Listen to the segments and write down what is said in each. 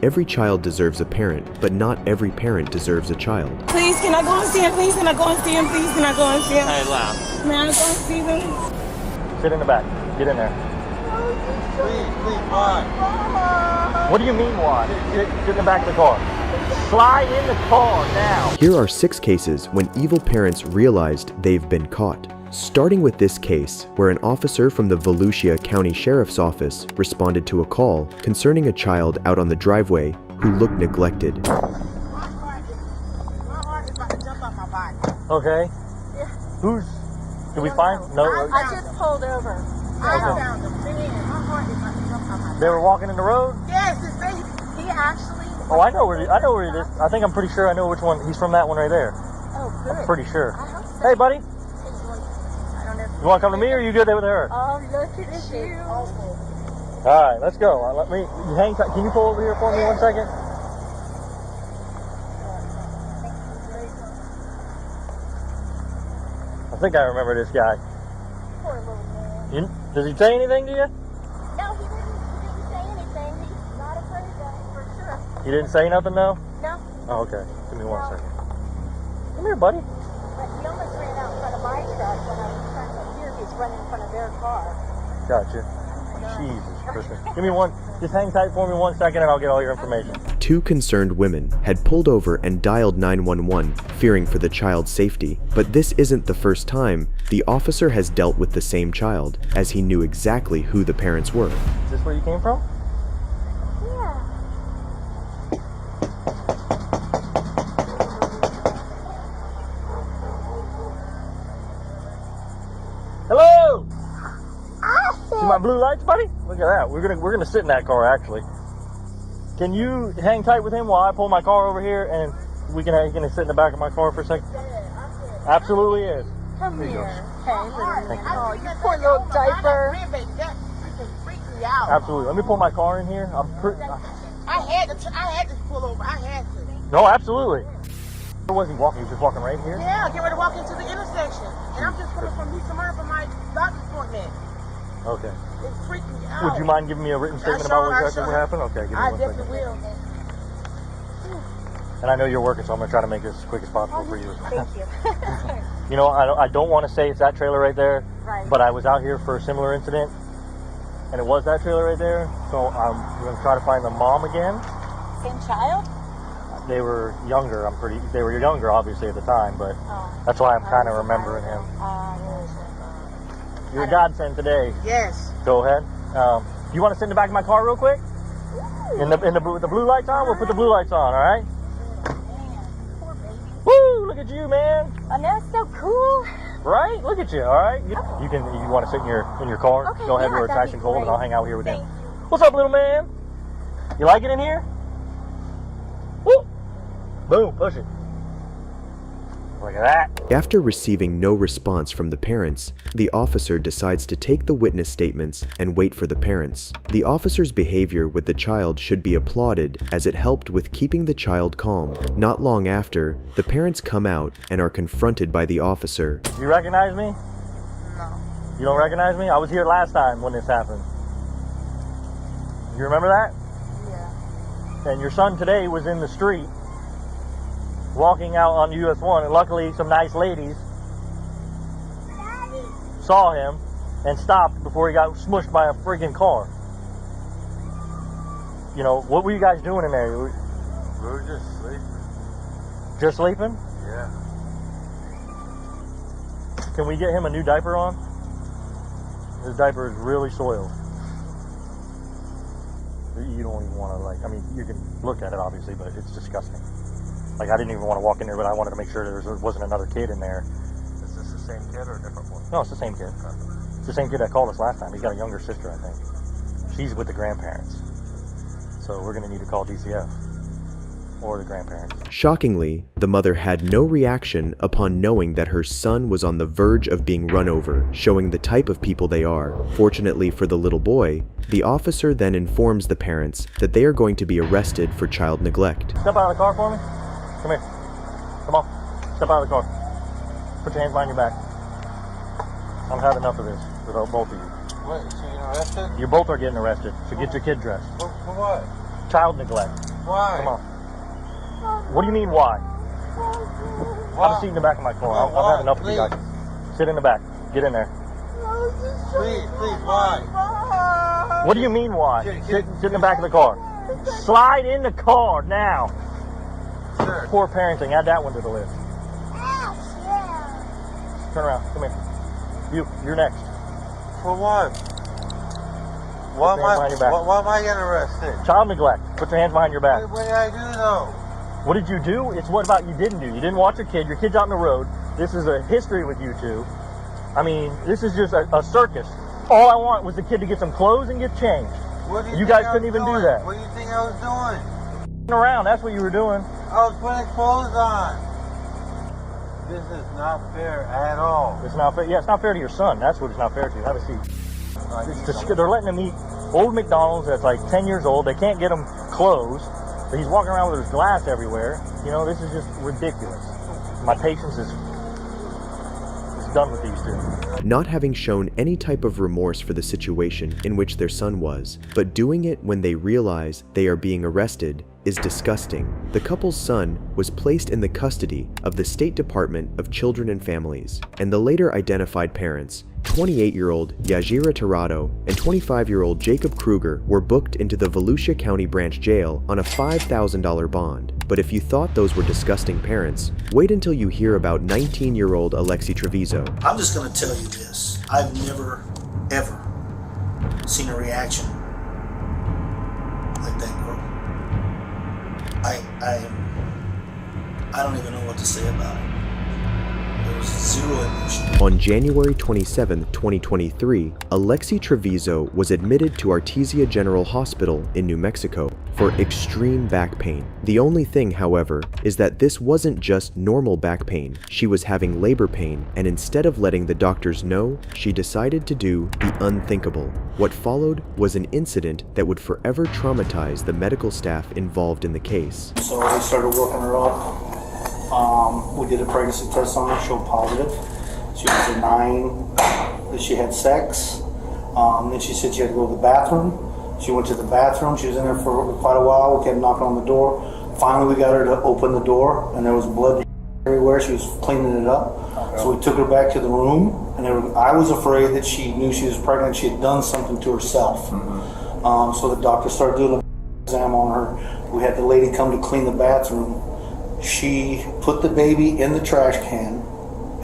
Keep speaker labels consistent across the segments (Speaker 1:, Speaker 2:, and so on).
Speaker 1: Every child deserves a parent, but not every parent deserves a child.
Speaker 2: Please, can I go and see him? Please, can I go and see him? Please, can I go and see him?
Speaker 3: Hey, loud.
Speaker 2: Man, I go and see them.
Speaker 3: Sit in the back. Get in there.
Speaker 4: Please, why?
Speaker 3: What do you mean why? Get in the back of the car. Slide in the car now.
Speaker 1: Here are 6 cases when evil parents realized they've been caught. Starting with this case, where an officer from the Volusia County Sheriff's Office responded to a call concerning a child out on the driveway who looked neglected.
Speaker 3: Okay. Who's... Did we find? No.
Speaker 5: I just pulled over.
Speaker 3: I found him. They were walking in the road?
Speaker 5: Yes, he actually...
Speaker 3: Oh, I know where he is. I think I'm pretty sure I know which one. He's from that one right there.
Speaker 5: Oh, good.
Speaker 3: I'm pretty sure.
Speaker 5: I hope so.
Speaker 3: Hey, buddy.
Speaker 5: I don't know if
Speaker 3: You want to come to me or you good there with her?
Speaker 5: Oh, look at you.
Speaker 3: All right, let's go. Let me hang tight. Can you pull over here for me 1 second? I think I remember this guy.
Speaker 5: Poor little man.
Speaker 3: Does he say anything to you?
Speaker 5: No, he didn't say anything. He's not afraid of it, for sure.
Speaker 3: He didn't say nothing, no?
Speaker 5: No.
Speaker 3: Oh, okay. Give me 1 second. Come here, buddy.
Speaker 5: But he almost ran out in front of my truck when I was trying to hear he's running in front of their car.
Speaker 3: Gotcha. Jesus Christmas. Give me one. Just hang tight for me 1 second and I'll get all your information.
Speaker 1: 2 concerned women had pulled over and dialed 911, fearing for the child's safety. But this isn't the first time the officer has dealt with the same child, as he knew exactly who the parents were.
Speaker 3: Is this where you came from?
Speaker 5: Yeah.
Speaker 3: Hello!
Speaker 5: Awesome.
Speaker 3: See my blue lights, buddy? Look at that. We're gonna sit in that car actually. Can you hang tight with him while I pull my car over here and you can sit in the back of my car for a second? Absolutely is.
Speaker 5: Come
Speaker 3: There you
Speaker 5: here. Hey,
Speaker 3: Thank you.
Speaker 5: oh, you poor little diaper.
Speaker 3: Absolutely. Let me pull my car in here.
Speaker 4: I had to pull over. I had to.
Speaker 3: No, absolutely. Where was he walking? He was just walking right here?
Speaker 4: Yeah, get ready to walk into the intersection. And I'm just coming from East Smyrna for my doctor's appointment.
Speaker 3: Okay.
Speaker 4: It's freaking me out.
Speaker 3: Would you mind giving me a written statement about what exactly what happened? Okay, give me
Speaker 4: I
Speaker 3: 1
Speaker 4: definitely
Speaker 3: second.
Speaker 4: will.
Speaker 3: And I know you're working, so I'm going to try to make this as quick as possible for you.
Speaker 5: Thank you.
Speaker 3: You know, I don't want to say it's that trailer right there,
Speaker 5: Right.
Speaker 3: but I was out here for a similar incident, and it was that trailer right there, so I'm going to try to find the mom again.
Speaker 5: Same child?
Speaker 3: They were younger, they were younger obviously at the time, but that's why I'm kind of remembering him. You're a godsend today.
Speaker 4: Yes.
Speaker 3: Go ahead. You want to sit in the back of my car real quick? In the blue lights on? We'll put the blue lights on, all right?
Speaker 5: Poor baby.
Speaker 3: Woo! Look at you, man.
Speaker 5: And that's so cool.
Speaker 3: Right? Look at you, all right? You want to sit in your car?
Speaker 5: Okay,
Speaker 3: Go ahead
Speaker 5: yeah,
Speaker 3: where it's
Speaker 5: that'd
Speaker 3: nice
Speaker 5: be
Speaker 3: and cold, and
Speaker 5: great.
Speaker 3: I'll hang out here with him.
Speaker 5: Thank you.
Speaker 3: What's up, little man? You like it in here? Woo! Boom, push it. Look at that.
Speaker 1: After receiving no response from the parents, the officer decides to take the witness statements and wait for the parents. The officer's behavior with the child should be applauded, as it helped with keeping the child calm. Not long after, the parents come out and are confronted by the officer.
Speaker 3: You recognize me?
Speaker 4: No.
Speaker 3: You don't recognize me? I was here last time when this happened. You remember that?
Speaker 4: Yeah.
Speaker 3: And your son today was in the street walking out on US 1, and luckily some nice ladies saw him and stopped before he got smushed by a freaking car. You know, what were you guys doing in there?
Speaker 6: We were just sleeping.
Speaker 3: Just sleeping?
Speaker 6: Yeah.
Speaker 3: Can we get him a new diaper on? His diaper is really soiled. You don't even want to, like, I mean, you can look at it obviously, but it's disgusting. Like, I didn't even want to walk in there, but I wanted to make sure there wasn't another kid in there.
Speaker 6: Is this the same kid or a different one?
Speaker 3: No, it's the same kid. It's the same kid that called us last time. He's got a younger sister, I think. She's with the grandparents. So we're going to need to call DCF or the grandparents.
Speaker 1: Shockingly, the mother had no reaction upon knowing that her son was on the verge of being run over, showing the type of people they are. Fortunately for the little boy, the officer then informs the parents that they are going to be arrested for child neglect.
Speaker 3: Step out of the car for me. Come here. Come on. Step out of the car. Put your hands behind your back. I've had enough of this with both of you.
Speaker 6: What, so you're arrested?
Speaker 3: You both are getting arrested, so get your kid dressed.
Speaker 6: For what?
Speaker 3: Child neglect.
Speaker 6: Why?
Speaker 3: Come on. What do you mean, why? Have a seat in the back of my car. I've had enough of you guys. Sit in the back. Get in there.
Speaker 6: Please, why?
Speaker 3: What do you mean, why? Sit in the back of the car. Slide in the car now.
Speaker 6: Sure.
Speaker 3: Poor parenting. Add that one to the list. Turn around. Come here. You're next.
Speaker 6: For what? Why am I getting arrested?
Speaker 3: Child neglect. Put your hands behind your back.
Speaker 6: What did I do though?
Speaker 3: What did you do? It's what about you didn't do. You didn't watch your kid. Your kid's out on the road. This is a history with you two. I mean, this is just a circus. All I want was the kid to get some clothes and get changed.
Speaker 6: What do
Speaker 3: You guys couldn't even do that.
Speaker 6: What do you think I was doing?
Speaker 3: Around. That's what you were doing.
Speaker 6: I was putting clothes on. This is not fair at all.
Speaker 3: It's not fair. Yeah, it's not fair to your son. That's what it's not fair to. Have a seat. They're letting him eat old McDonald's that's like 10 years old. They can't get him clothes. But he's walking around with his glass everywhere. You know, this is just ridiculous. My patience is done with these two.
Speaker 1: Not having shown any type of remorse for the situation in which their son was, but doing it when they realize they are being arrested, is disgusting. The couple's son was placed in the custody of the State Department of Children and Families, and the later identified parents, 28-year-old Yajira Tirado and 25-year-old Jacob Kruger, were booked into the Volusia County Branch Jail on a $5,000 bond. But if you thought those were disgusting parents, wait until you hear about 19-year-old Alexi Trevizo.
Speaker 7: I'm just going to tell you this. I've never, ever seen a reaction like that girl. I don't even know what to say about it. There was zero emotion.
Speaker 1: On January 27, 2023, Alexi Trevizo was admitted to Artesia General Hospital in New Mexico for extreme back pain. The only thing, however, is that this wasn't just normal back pain. She was having labor pain, and instead of letting the doctors know, she decided to do the unthinkable. What followed was an incident that would forever traumatize the medical staff involved in the case.
Speaker 8: So we started working her up. We did a pregnancy test on her, showed positive. She was denying that she had sex. Then she said she had to go to the bathroom. She went to the bathroom. She was in there for quite a while. We kept knocking on the door. Finally, we got her to open the door, and there was blood everywhere. She was cleaning it up. Okay. So we took her back to the room, and I was afraid that she knew she was pregnant. She had done something to herself. Mm-hmm. So the doctor started doing an exam on her. We had the lady come to clean the bathroom. She put the baby in the trash can,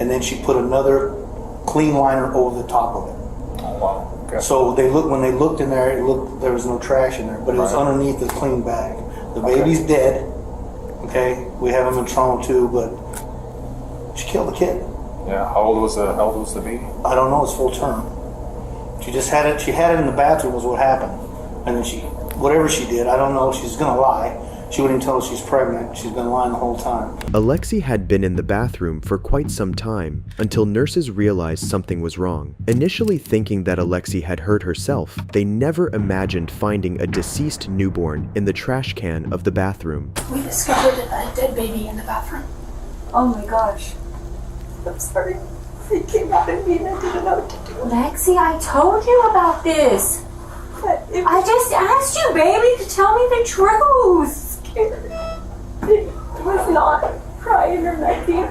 Speaker 8: and then she put another clean liner over the top of it.
Speaker 6: Oh, wow. Okay.
Speaker 8: So when they looked in there, there was no trash in there, but it was underneath the clean bag. The baby's dead. Okay, we have him in trauma too, but she killed the kid.
Speaker 6: Yeah. How old was the baby?
Speaker 8: I don't know. It's full term. She just had it. She had it in the bathroom. Was what happened, and then whatever she did, I don't know. She's gonna lie. She wouldn't tell us she's pregnant. She's been lying the whole time.
Speaker 1: Alexi had been in the bathroom for quite some time until nurses realized something was wrong. Initially thinking that Alexi had hurt herself, they never imagined finding a deceased newborn in the trash can of the bathroom.
Speaker 9: We discovered a dead baby in the bathroom.
Speaker 5: Oh my gosh. I'm sorry. It came out of me and I didn't know what to do.
Speaker 9: Lexi, I told you about this. I just asked you, baby, to tell me the truth.
Speaker 5: It was not crying or nothing.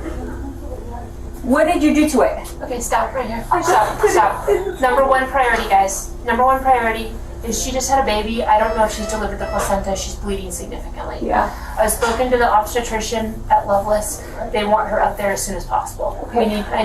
Speaker 9: What did you do to it? Okay, stop right here. Stop. Number one priority, guys. Number one priority is she just had a baby. I don't know if she's delivered the placenta. She's bleeding significantly.
Speaker 5: Yeah.
Speaker 9: I've spoken to the obstetrician at Loveless. They want her up there as soon as possible. Okay. I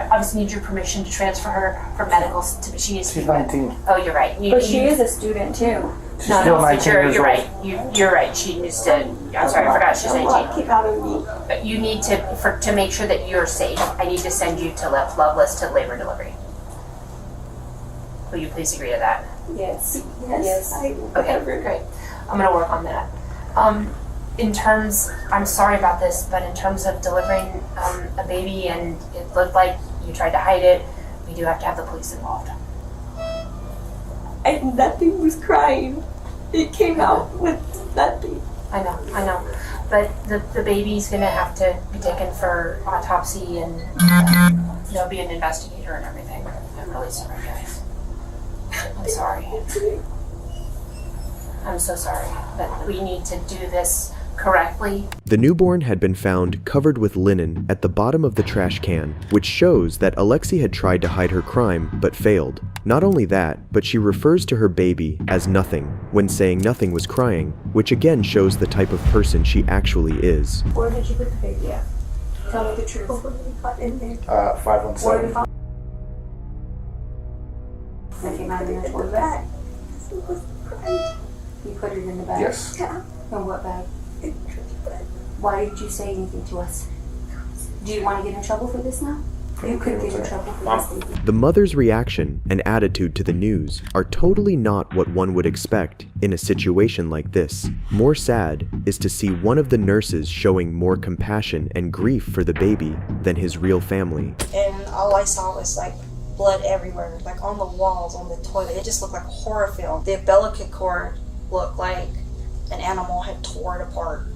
Speaker 9: obviously need your permission to transfer her for medicals. She needs to be.
Speaker 8: She's 19.
Speaker 9: Oh, you're right.
Speaker 5: But she is a student too.
Speaker 8: She's still 19 years
Speaker 9: you're
Speaker 8: old.
Speaker 9: right. You're right. She needs to. I'm sorry, I forgot she's 19.
Speaker 5: Keep out of me.
Speaker 9: But you need to make sure that you're safe. I need to send you to Loveless to labor and delivery. Will you please agree to that?
Speaker 5: Yes.
Speaker 9: Okay, great. I'm gonna work on that. I'm sorry about this, but in terms of delivering a baby and it looked like you tried to hide it, we do have to have the police involved.
Speaker 5: Nothing was crying. It came out with nothing.
Speaker 9: I know. But the baby's gonna have to be taken for autopsy and there'll be an investigator and everything. I'm really sorry, guys. I'm sorry. I'm so sorry, but we need to do this correctly.
Speaker 1: The newborn had been found covered with linen at the bottom of the trash can, which shows that Alexi had tried to hide her crime but failed. Not only that, but she refers to her baby as nothing when saying nothing was crying, which again shows the type of person she actually is.
Speaker 5: Where did you put the baby at? Tell me the truth. In there.
Speaker 8: 517.
Speaker 5: I came out in the toilet bag. You put it in the bag?
Speaker 8: Yes.
Speaker 5: Yeah. In what bag? Why didn't you say anything to us? Do you want to get in trouble for this now? You could get in trouble for this.
Speaker 1: The mother's reaction and attitude to the news are totally not what one would expect in a situation like this. More sad is to see one of the nurses showing more compassion and grief for the baby than his real family.
Speaker 10: And all I saw was like blood everywhere, like on the walls, on the toilet. It just looked like a horror film. The umbilical cord looked like an animal had tore it apart.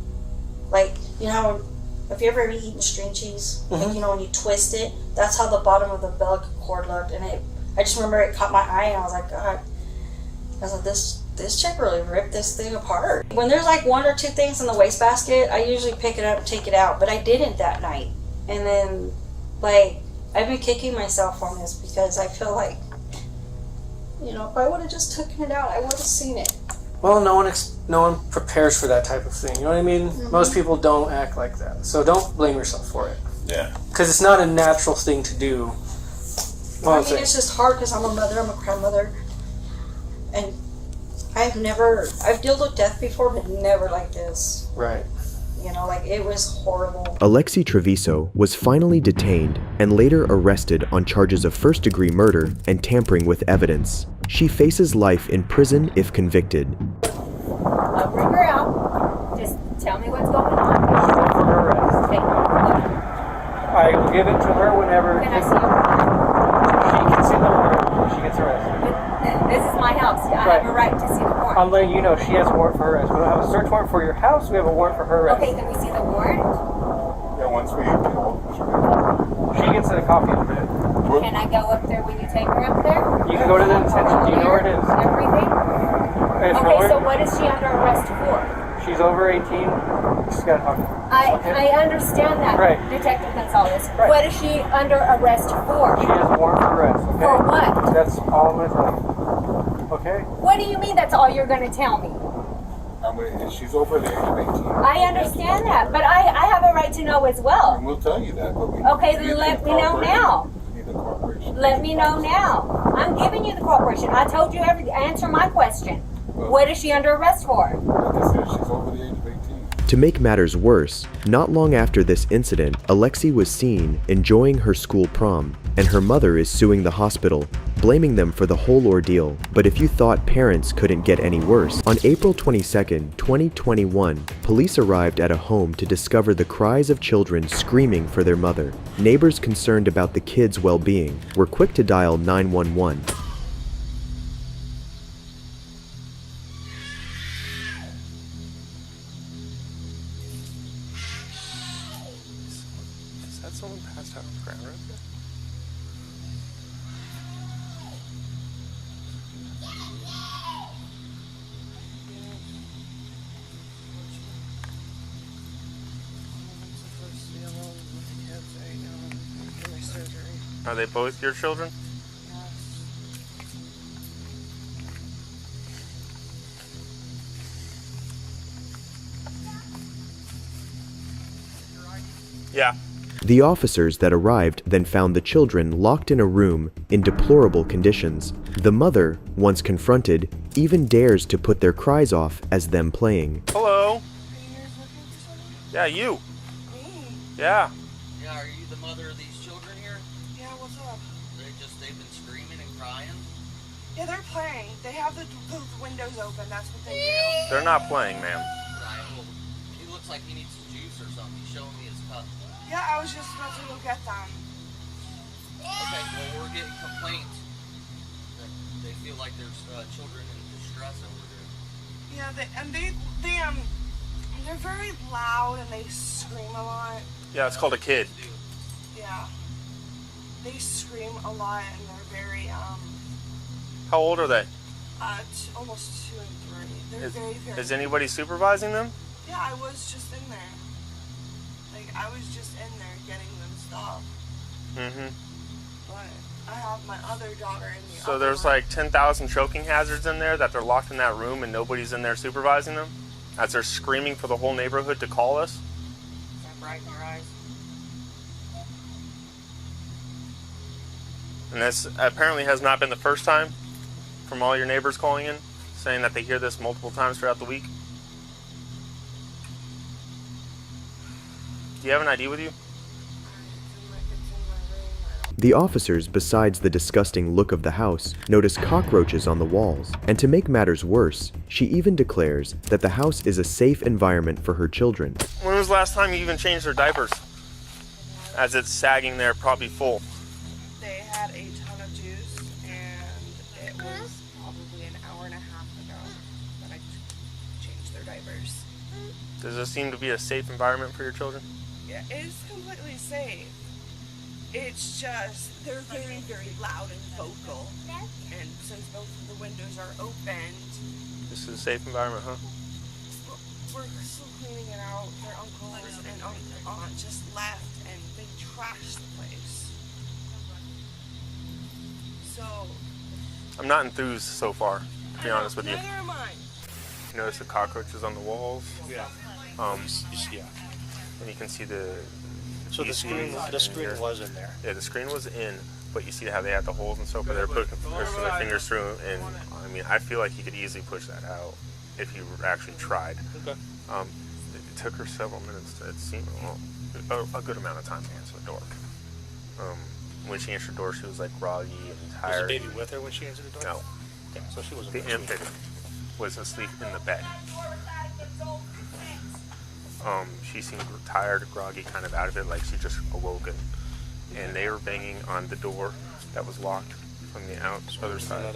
Speaker 10: Like, you know, have you ever eaten string cheese?
Speaker 8: Mm-hmm.
Speaker 10: And you know, when you twist it, that's how the bottom of the umbilical cord looked. And I just remember it caught my eye, and I was like, God. I was like, this chick really ripped this thing apart. When there's like one or two things in the wastebasket, I usually pick it up and take it out, but I didn't that night. And then, like, I've been kicking myself on this because I feel like, you know, if I would have just taken it out, I would have seen it.
Speaker 11: Well, no one prepares for that type of thing. You know what I mean? Mm-hmm. Most people don't act like that. So don't blame yourself for it. Yeah. Because it's not a natural thing to do.
Speaker 10: Well, I mean, it's just hard because I'm a mother, I'm a grandmother. And I've dealt with death before, but never like this.
Speaker 11: Right.
Speaker 10: You know, like, it was horrible.
Speaker 1: Alexi Treviso was finally detained and later arrested on charges of first-degree murder and tampering with evidence. She faces life in prison if convicted.
Speaker 12: Over and girl. Just tell me what's going on.
Speaker 11: For her arrest.
Speaker 12: Okay.
Speaker 11: I will give it to her whenever.
Speaker 12: Can I see her?
Speaker 11: She can see the warrant when she gets arrested.
Speaker 12: This is my house. I have a right to see the warrant.
Speaker 11: I'm letting you know she has a warrant for her arrest. We don't have a search warrant for your house. We have a warrant for her arrest.
Speaker 12: Okay, can we see the warrant?
Speaker 13: Yeah, once we
Speaker 11: she gets a copy of it.
Speaker 12: Can I go up there when you take her up there?
Speaker 11: You can go to the detention. Do you know where it is?
Speaker 12: Everything? Okay, so what is she under arrest for?
Speaker 11: She's over 18. She's got to talk to her.
Speaker 12: I understand that,
Speaker 11: right.
Speaker 12: Detective Gonzalez.
Speaker 11: Right.
Speaker 12: What is she under arrest for?
Speaker 11: She has a warrant for arrest. Okay?
Speaker 12: For what?
Speaker 11: That's all I'm going to tell you. Okay?
Speaker 12: What do you mean that's all you're going to tell me?
Speaker 13: She's over the age of 18.
Speaker 12: I understand that, but I have a right to know as well.
Speaker 13: And we'll tell you that. But
Speaker 12: okay, then let me know now. Let me know now. I'm giving you the cooperation. I told you answer my question. What is she under arrest for?
Speaker 13: Like I said, she's over the age of 18.
Speaker 1: To make matters worse, not long after this incident, Alexi was seen enjoying her school prom, and her mother is suing the hospital, blaming them for the whole ordeal. But if you thought parents couldn't get any worse, on April 22nd, 2021, police arrived at a home to discover the cries of children screaming for their mother. Neighbors concerned about the kids' well-being were quick to dial 911.
Speaker 14: Someone passed out on the ground right there? Are they both your children? Yeah.
Speaker 1: The officers that arrived then found the children locked in a room in deplorable conditions. The mother, once confronted, even dares to put their cries off as them playing.
Speaker 14: Hello? Yeah, you.
Speaker 4: Me?
Speaker 14: Yeah.
Speaker 15: Yeah, are you the mother of these children here?
Speaker 4: Yeah, what's up?
Speaker 15: They've been screaming and crying?
Speaker 4: Yeah, they're playing. They have the windows open. That's what they do.
Speaker 14: They're not playing, ma'am.
Speaker 15: Right, well, he looks like he needs some juice or something. He's showing me his cup.
Speaker 4: Yeah, I was just about to go get them.
Speaker 15: Okay, well, we're getting complaints that they feel like there's children in distress over there.
Speaker 4: Yeah, they're very loud and they scream a lot.
Speaker 14: Yeah, it's called a kid.
Speaker 4: Yeah. They scream a lot and they're very,
Speaker 14: How old are they?
Speaker 2: Almost 2 and 3. They're very, very.
Speaker 14: Is anybody supervising them?
Speaker 2: Yeah, I was just in there. Like, I was just in there getting them stopped.
Speaker 14: Mm-hmm.
Speaker 2: But I have my other daughter in the
Speaker 14: So there's like 10,000 choking hazards in there that they're locked in that room and nobody's in there supervising them? As they're screaming for the whole neighborhood to call us?
Speaker 2: Is that bright in your eyes?
Speaker 14: And this apparently has not been the first time from all your neighbors calling in, saying that they hear this multiple times throughout the week. Do you have an ID with you?
Speaker 1: The officers, besides the disgusting look of the house, notice cockroaches on the walls, and to make matters worse, she even declares that the house is a safe environment for her children.
Speaker 14: When was the last time you even changed their diapers? As it's sagging there, probably full.
Speaker 2: They had a ton of juice, and it was probably an hour and a half ago that I changed their diapers.
Speaker 14: Does this seem to be a safe environment for your children?
Speaker 2: Yeah, it's completely safe. It's just, they're very, very loud and vocal. And since both of the windows are opened,
Speaker 14: This is a safe environment, huh?
Speaker 2: we're still cleaning it out. Their uncle and aunt just left and they trashed the place. So,
Speaker 14: I'm not enthused so far, to be honest with you.
Speaker 2: neither am I.
Speaker 14: You notice the cockroaches on the walls?
Speaker 3: Yeah.
Speaker 14: Yeah. And you can see the...
Speaker 3: So the screen was in there.
Speaker 14: Yeah, the screen was in, but you see how they had the holes and so forth. They're pushing their fingers through, and I mean, I feel like you could easily push that out if you actually tried.
Speaker 3: Okay.
Speaker 14: It took her several minutes to, it seemed, a good amount of time to answer the door. When she answered the door, she was like groggy and tired.
Speaker 3: Was the baby with her when she answered the door?
Speaker 14: No.
Speaker 3: Okay, so she wasn't.
Speaker 14: The infant was asleep in the bed. She seemed tired, groggy, kind of out of it, like she just awoken. And they were banging on the door that was locked from the other side.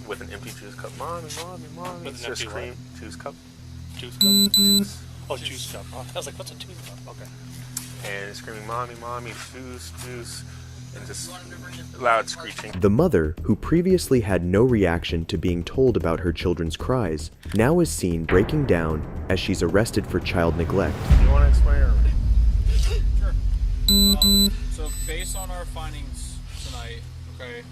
Speaker 14: With an empty juice cup. Mommy, mommy, mommy.
Speaker 3: With an empty
Speaker 14: scream. Juice cup.
Speaker 3: Juice cup?
Speaker 14: Juice.
Speaker 3: Oh, juice cup. Oh, I was like, what's a juice cup? Okay.
Speaker 14: And screaming, mommy, mommy, juice, juice. And just loud screeching.
Speaker 1: The mother, who previously had no reaction to being told about her children's cries, now is seen breaking down as she's arrested for child neglect.
Speaker 14: You want to explain her?
Speaker 16: Sure. So based on our findings tonight, okay,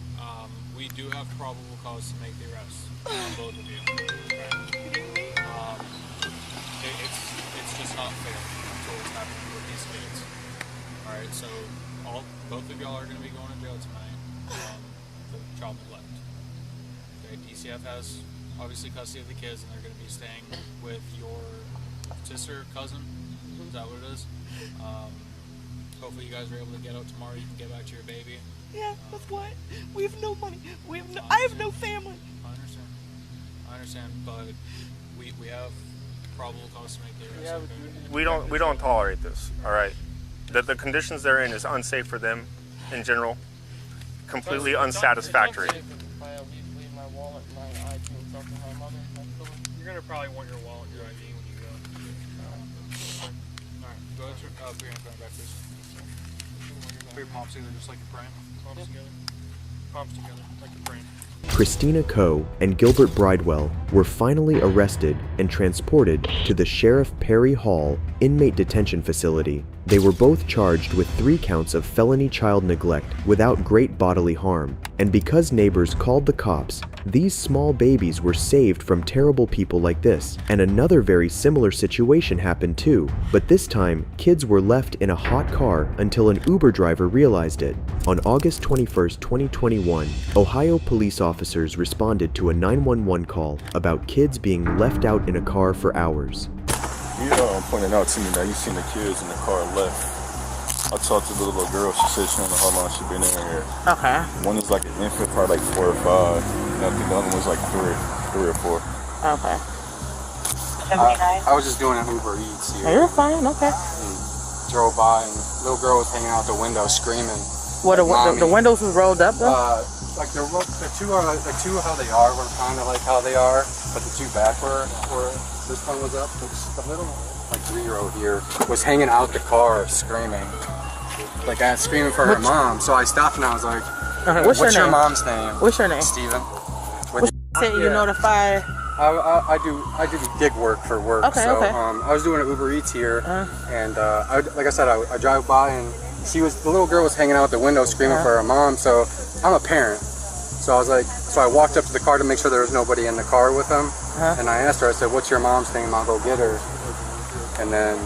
Speaker 16: we do have probable cause to make the arrest on both of you. Okay? It's just not fair to what's happening with these kids. Alright, so both of y'all are going to be going to jail tonight for child neglect. Okay, DCF has obviously custody of the kids, and they're going to be staying with your sister, cousin. Is that what it is? Hopefully you guys are able to get out tomorrow. You can get back to your baby.
Speaker 2: Yeah, with what? We have no money. I have no family.
Speaker 16: I understand, but we have probable cause to make the arrest.
Speaker 14: We don't tolerate this. All right. The conditions they're in is unsafe for them in general. Completely unsatisfactory.
Speaker 16: You're gonna probably want your wallet, your ID when you go. Alright, go ahead, put your hand back, please. Put your palms together just like you're praying. Palms together. Palms together, like you're praying.
Speaker 1: Christina Coe and Gilbert Bridewell were finally arrested and transported to the Sheriff Perry Hall inmate detention facility. They were both charged with 3 counts of felony child neglect without great bodily harm, and because neighbors called the cops, these small babies were saved from terrible people like this. And another very similar situation happened too, but this time kids were left in a hot car until an Uber driver realized it. On August 21st, 2021, Ohio police officers responded to a 911 call about kids being left out in a car for hours.
Speaker 13: You pointed out to me that you seen the kids in the car left. I talked to the little girl. She said she don't know how long she been in here.
Speaker 2: Okay.
Speaker 13: One is like an infant, probably like 4 or 5. And I think the other one was like 3 or 4.
Speaker 2: Okay.
Speaker 17: I was just doing an Uber Eats here.
Speaker 2: You're fine, okay.
Speaker 17: Drove by and the little girl was hanging out the window screaming.
Speaker 2: What, the windows was rolled up though?
Speaker 17: Like the two how they are were kind of like how they are, but the 2 back were this one was up. The little like 3-year-old here was hanging out the car screaming, like screaming for her mom. So I stopped and I was like, "What's your mom's name?"
Speaker 2: What's your name?
Speaker 17: Steven.
Speaker 4: Say you notify.
Speaker 17: I do gig work for work.
Speaker 4: Okay,
Speaker 17: so
Speaker 4: okay.
Speaker 17: I was doing an Uber Eats here, and like I said, I drive by and the little girl was hanging out the window screaming for her mom. So I'm a parent, so I walked up to the car to make sure there was nobody in the car with them, and I asked her. I said, "What's your mom's name? I'll go get her." And then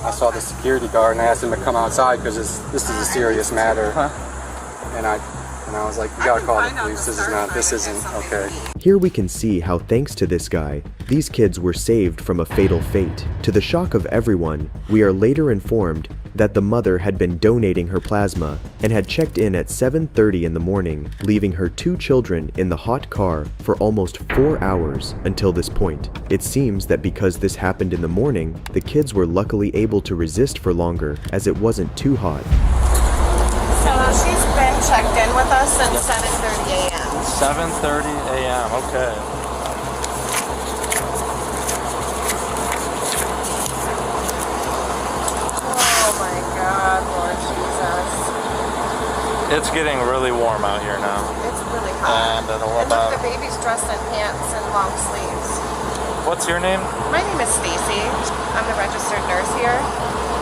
Speaker 17: I saw the security guard and I asked him to come outside because this is a serious matter. And I was like, you gotta call the police. This isn't okay.
Speaker 1: Here we can see how thanks to this guy, these kids were saved from a fatal fate. To the shock of everyone, we are later informed that the mother had been donating her plasma and had checked in at 7:30 in the morning, leaving her 2 children in the hot car for almost 4 hours until this point. It seems that because this happened in the morning, the kids were luckily able to resist for longer as it wasn't too hot.
Speaker 2: So she's been checked in with us since 7:30 a.m.
Speaker 18: 7:30 a.m. Okay.
Speaker 2: Oh my God, Lord Jesus.
Speaker 18: It's getting really warm out here now.
Speaker 2: It's really hot.
Speaker 18: And
Speaker 2: look, the baby's dressed in pants and long sleeves.
Speaker 18: What's your name?
Speaker 2: My name is Stacy. I'm the registered nurse here.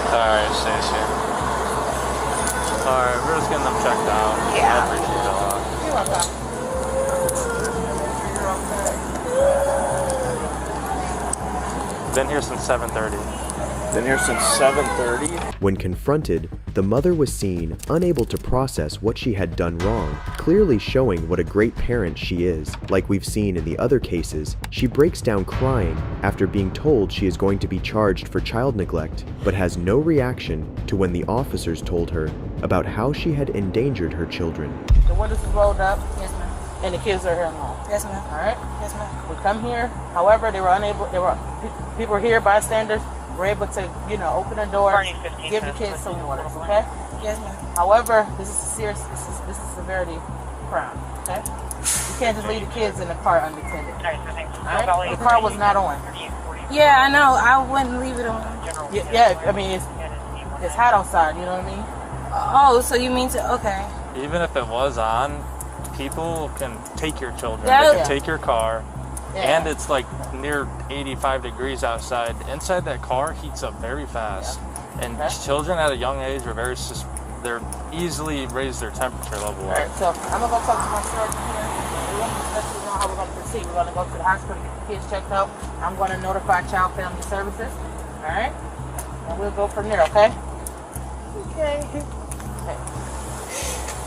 Speaker 18: Alright, Stacy. Alright, we're just getting them checked out.
Speaker 2: Yeah.
Speaker 18: I appreciate it a lot.
Speaker 2: You're welcome.
Speaker 18: Been here since 7:30. Been here since 7:30.
Speaker 1: When confronted, the mother was seen unable to process what she had done wrong, clearly showing what a great parent she is. Like we've seen in the other cases, she breaks down crying after being told she is going to be charged for child neglect, but has no reaction to when the officers told her about how she had endangered her children.
Speaker 4: The windows is rolled up.
Speaker 10: Yes, ma'am.
Speaker 4: And the kids are here alone.
Speaker 10: Yes, ma'am.
Speaker 4: All right.
Speaker 10: Yes, ma'am.
Speaker 4: We come here. However, people here, bystanders, were able to, open the door, give the kids some water. Okay.
Speaker 10: Yes, ma'am.
Speaker 4: However, this is severity crime. Okay. You can't just leave the kids in the car unattended. All right. The car was not on.
Speaker 10: Yeah, I know. I wouldn't leave it on.
Speaker 4: Yeah. I mean, it's hot outside. You know what I mean?
Speaker 10: Oh, so you mean okay.
Speaker 18: Even if it was on, people can take your children,
Speaker 10: Yeah.
Speaker 18: they can take your car, and it's like near 85 degrees outside. Inside that car heats up very fast, and children at a young age are they're easily raise their temperature level.
Speaker 4: All right, so I'm gonna go talk to my surgeon here. We're gonna let you know how we're gonna proceed. We're gonna go to the hospital, get the kids checked out. I'm gonna notify Child Family Services. All right, and we'll go from there. Okay? Okay.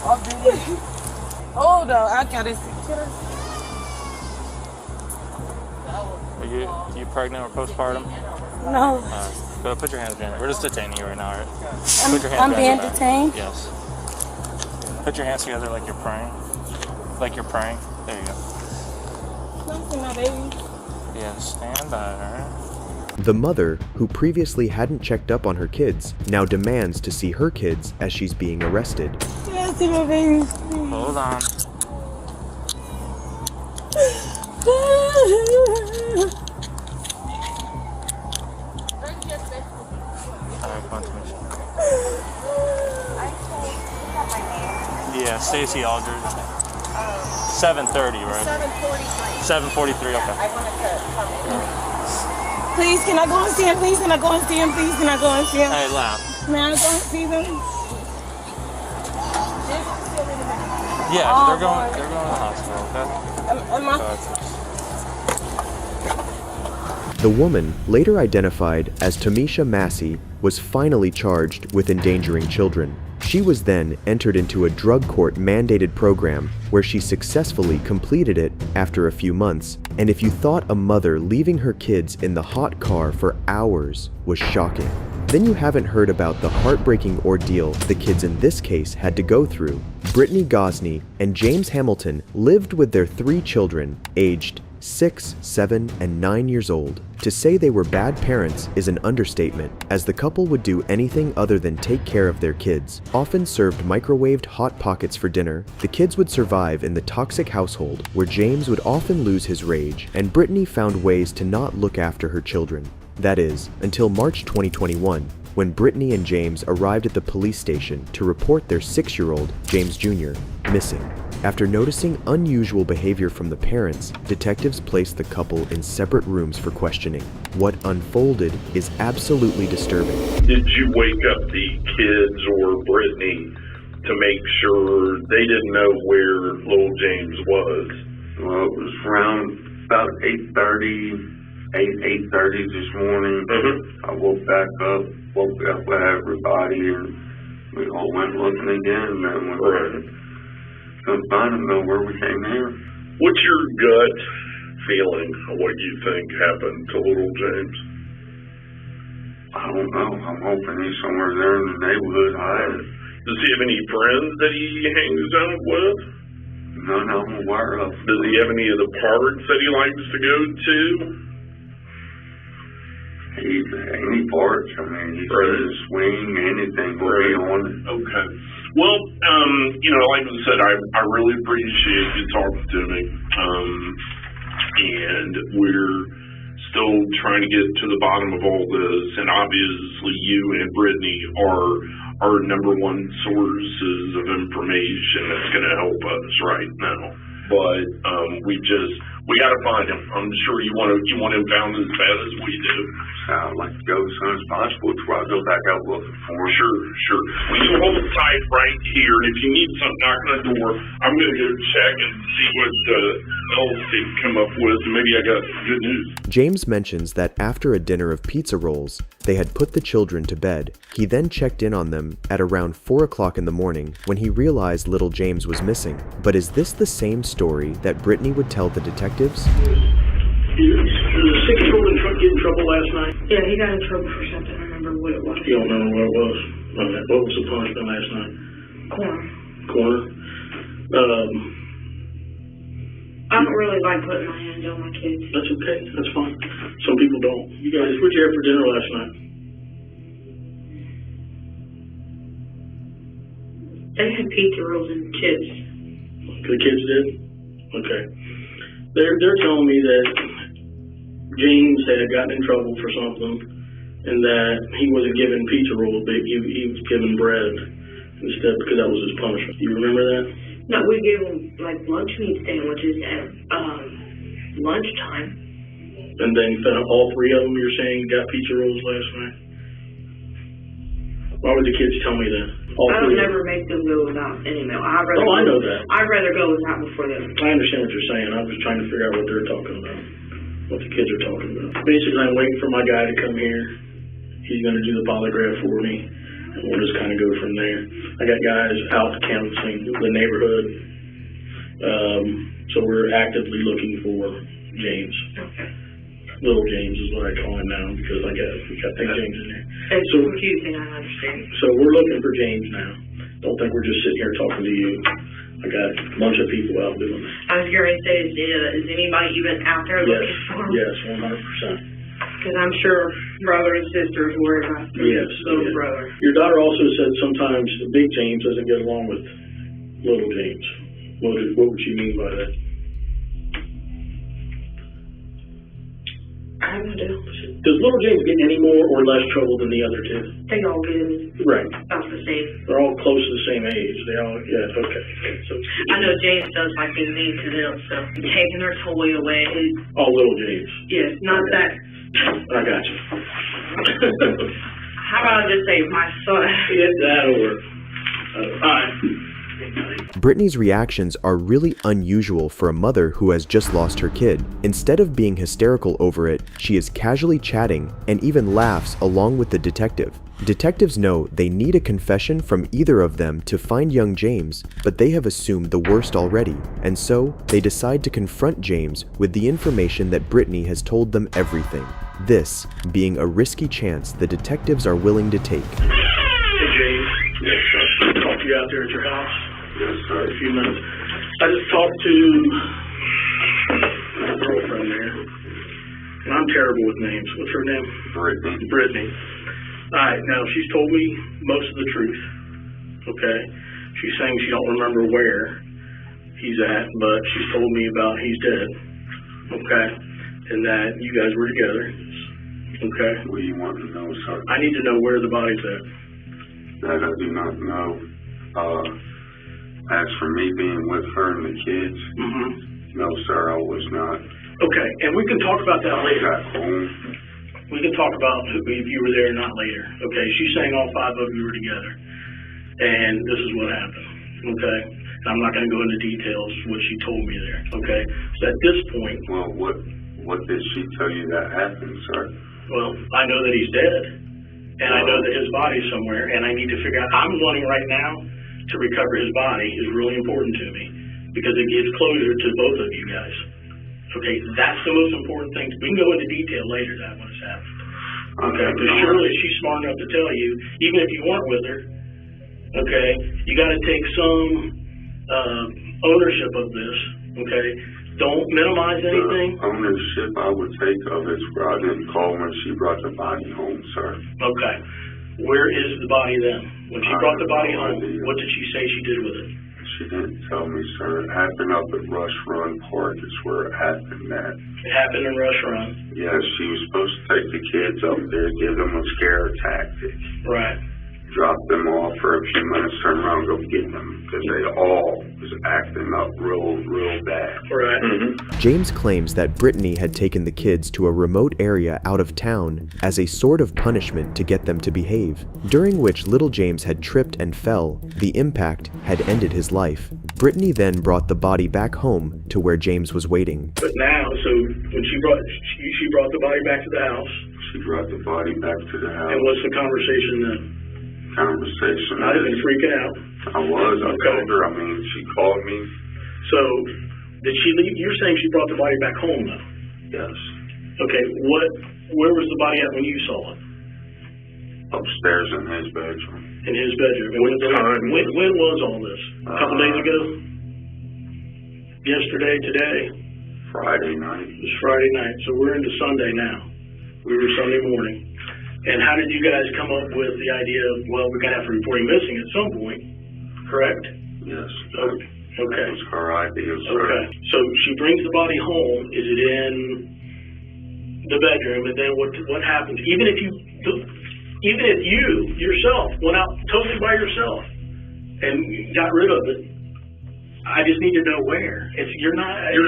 Speaker 4: I'll do it.
Speaker 10: Hold on, I gotta see.
Speaker 18: Are you pregnant or postpartum?
Speaker 10: No.
Speaker 18: Go put your hands behind. We're just detaining you right now, all right?
Speaker 10: I'm being
Speaker 18: behind your back.
Speaker 10: detained?
Speaker 18: Yes. Put your hands together like you're praying. Like you're praying. There you go.
Speaker 10: Don't see my baby.
Speaker 18: Yeah, stand by, all right?
Speaker 1: The mother, who previously hadn't checked up on her kids, now demands to see her kids as she's being arrested.
Speaker 10: Can I see my baby?
Speaker 18: Hold on. Alright, come on to me. Yeah, Stacy Aldridge. 7:30, right? 7:43, okay.
Speaker 2: I wanted to come in.
Speaker 10: Please, can I go and see him? Please, can I go and see him? Please, can I go and see him?
Speaker 18: Hey, laugh.
Speaker 10: May I go and see them?
Speaker 18: Yeah, they're going to the hospital, okay?
Speaker 1: The woman, later identified as Tamisha Massey, was finally charged with endangering children. She was then entered into a drug court mandated program where she successfully completed it after a few months. And if you thought a mother leaving her kids in the hot car for hours was shocking, then you haven't heard about the heartbreaking ordeal the kids in this case had to go through. Brittany Gosney and James Hamilton lived with their 3 children, aged 6, 7, and 9 years old. To say they were bad parents is an understatement, as the couple would do anything other than take care of their kids. Often served microwaved Hot Pockets for dinner, the kids would survive in the toxic household where James would often lose his rage, and Brittany found ways to not look after her children. That is, until March 2021, when Brittany and James arrived at the police station to report their 6-year-old, James Jr., missing. After noticing unusual behavior from the parents, detectives placed the couple in separate rooms for questioning. What unfolded is absolutely disturbing.
Speaker 19: Did you wake up the kids or Brittany to make sure they didn't know where little James was?
Speaker 20: Well, it was around about 8:30 this morning. I woke back up with everybody, and we all went looking again, and then we couldn't find him nowhere. We came here.
Speaker 19: What's your gut feeling of what you think happened to little James?
Speaker 20: I don't know. I'm hoping he's somewhere there in the neighborhood hiding.
Speaker 19: Does he have any friends that he hangs out with?
Speaker 20: None I'm aware of.
Speaker 19: Does he have any of the parks that he likes to go to?
Speaker 20: Any parts. I mean, he's ready to swing, anything will be on it.
Speaker 19: Okay. Well, like I said, I really appreciate you talking to me. And we're still trying to get to the bottom of all this. And obviously you and Brittany are our number one sources of information that's going to help us right now. But we got to find him. I'm sure you want him found as bad as we do.
Speaker 20: I'd like to go as soon as possible before I go back out looking for him.
Speaker 19: Sure. Well, you hold tight right here, and if you need something, knock on the door. I'm going to go check and see what else they come up with, and maybe I got good news.
Speaker 1: James mentions that after a dinner of pizza rolls, they had put the children to bed. He then checked in on them at around 4 o'clock in the morning when he realized little James was missing. But is this the same story that Brittany would tell the detectives?
Speaker 21: Did the 6-year-old get in trouble last night?
Speaker 22: Yeah, he got in trouble for something. I remember what it was.
Speaker 21: You don't remember what it was? Okay. What was the punishment last night? Corner.
Speaker 22: I don't really like putting my hands on my kids.
Speaker 21: That's okay. That's fine. Some people don't. You guys, what'd you have for dinner last night?
Speaker 22: They had pizza rolls and chips.
Speaker 21: The kids did? Okay. They're telling me that James had gotten in trouble for something, and that he wasn't given pizza rolls, but he was given bread instead, because that was his punishment. You remember that?
Speaker 22: No, we gave him like lunch meat sandwiches at lunchtime.
Speaker 21: And then all three of them, you're saying, got pizza rolls last night? Why would the kids tell me that?
Speaker 22: I don't never make them go without any meal.
Speaker 21: I know that.
Speaker 22: I'd rather go without before them.
Speaker 21: I understand what you're saying. I'm just trying to figure out what they're talking about, what the kids are talking about. Basically, I'm waiting for my guy to come here. He's going to do the polygraph for me, and we'll just kind of go from there. I got guys out canvassing the neighborhood, so we're actively looking for James.
Speaker 22: Okay.
Speaker 21: Little James is what I call him now, because we got Big James in there.
Speaker 22: It's confusing, I understand.
Speaker 21: So we're looking for James now. Don't think we're just sitting here talking to you. I got a bunch of people out doing it.
Speaker 22: I was going to say, is anybody even out there looking for him?
Speaker 21: Yes, 100%.
Speaker 22: Because I'm sure brother and sisters worry about little brother.
Speaker 21: Your daughter also said sometimes the Big James doesn't get along with Little James. What would she mean by that?
Speaker 22: I don't know.
Speaker 21: Does Little James get any more or less trouble than the other two?
Speaker 22: They all get about the same.
Speaker 21: They're all close to the same age. Okay. So,
Speaker 22: I know James does like being mean to them, so taking their toy away.
Speaker 21: All Little James.
Speaker 22: Yes, not that.
Speaker 21: I got you.
Speaker 22: How about I just say my son?
Speaker 21: That'll work. All right.
Speaker 1: Brittany's reactions are really unusual for a mother who has just lost her kid. Instead of being hysterical over it, she is casually chatting and even laughs along with the detective. Detectives know they need a confession from either of them to find young James, but they have assumed the worst already, and so they decide to confront James with the information that Brittany has told them everything. This being a risky chance the detectives are willing to take.
Speaker 21: Hey James, talk to you out there at your house. Yes, sir. A few minutes. I just talked to my girlfriend there, and I'm terrible with names. What's her name? Brittany. All right, now she's told me most of the truth. Okay, she's saying she don't remember where he's at, but she's told me about he's dead. Okay, and that you guys were together. Okay.
Speaker 20: What do you want to know, sir?
Speaker 21: I need to know where the body's at.
Speaker 20: That I do not know. As for me being with her and the kids, no, sir, I was not.
Speaker 21: Okay, and we can talk about that later.
Speaker 20: Back home.
Speaker 21: We can talk about if you were there or not later. Okay, she's saying all 5 of you were together, and this is what happened. Okay, and I'm not going to go into details what she told me there. Okay, so at this point,
Speaker 20: well, what did she tell you that happened, sir?
Speaker 21: Well, I know that he's dead, and I know that his body's somewhere, and I need to figure out. I'm wanting right now to recover his body is really important to me because it gives closure to both of you guys. Okay, that's the most important thing. We can go into detail later that when it's happened. Okay, because surely she's smart enough to tell you, even if you weren't with her, okay, you got to take some ownership of this, okay? Don't minimize anything.
Speaker 20: The ownership I would take of it where I didn't call when she brought the body home, sir.
Speaker 21: Okay. Where is the body then? When she brought the body home, what did she say she did with it?
Speaker 20: She didn't tell me, sir. It happened up at Rush Run Park is where it happened at.
Speaker 21: It happened in Rush Run.
Speaker 20: Yes, she was supposed to take the kids up there, give them a scare tactic.
Speaker 21: Right.
Speaker 20: Drop them off for a few minutes, turn around, go get them, because they all was acting up real bad.
Speaker 21: Right.
Speaker 1: James claims that Brittany had taken the kids to a remote area out of town as a sort of punishment to get them to behave, during which little James had tripped and fell. The impact had ended his life. Brittany then brought the body back home to where James was waiting.
Speaker 21: But now, so when she brought the body back to the house.
Speaker 20: She brought the body back to the house.
Speaker 21: And what's the conversation then?
Speaker 20: Conversation.
Speaker 21: I've been freaking out.
Speaker 20: I was. I told her. I mean, she called me.
Speaker 21: So, did she leave? You're saying she brought the body back home, though?
Speaker 20: Yes.
Speaker 21: Okay. Where was the body at when you saw it?
Speaker 20: Upstairs in his bedroom.
Speaker 21: In his bedroom. And when was all this? A couple days ago? Yesterday? Today?
Speaker 20: Friday night.
Speaker 21: It was Friday night. So we're into Sunday now. We were Sunday morning. And how did you guys come up with the idea of, well, we're going to have to report him missing at some point, correct?
Speaker 20: Yes.
Speaker 21: Okay.
Speaker 20: That was her idea, sir.
Speaker 21: Okay. So she brings the body home. Is it in the bedroom? And then what happens? Even if you yourself went out totally by yourself and got rid of it, I just need to know where. You're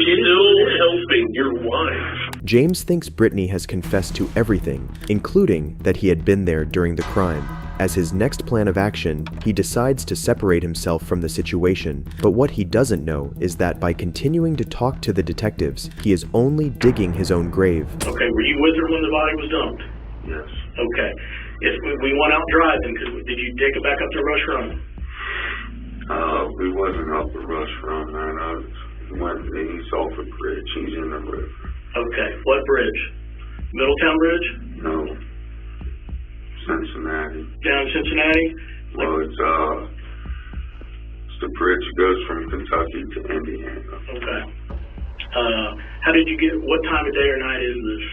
Speaker 21: still helping your wife.
Speaker 1: James thinks Brittany has confessed to everything, including that he had been there during the crime. As his next plan of action, he decides to separate himself from the situation, but what he doesn't know is that by continuing to talk to the detectives, he is only digging his own grave.
Speaker 21: Okay, were you with her when the body was dumped?
Speaker 20: Yes.
Speaker 21: Okay. If we went out driving, did you take it back up to Rush Run?
Speaker 20: We wasn't up the Rush Run, man. He's off a bridge. He's in the river.
Speaker 21: Okay. What bridge? Middletown Bridge?
Speaker 20: No. Cincinnati.
Speaker 21: Down in Cincinnati?
Speaker 20: Well, it's the bridge that goes from Kentucky to Indiana.
Speaker 21: Okay. How did you what time of day or night is this?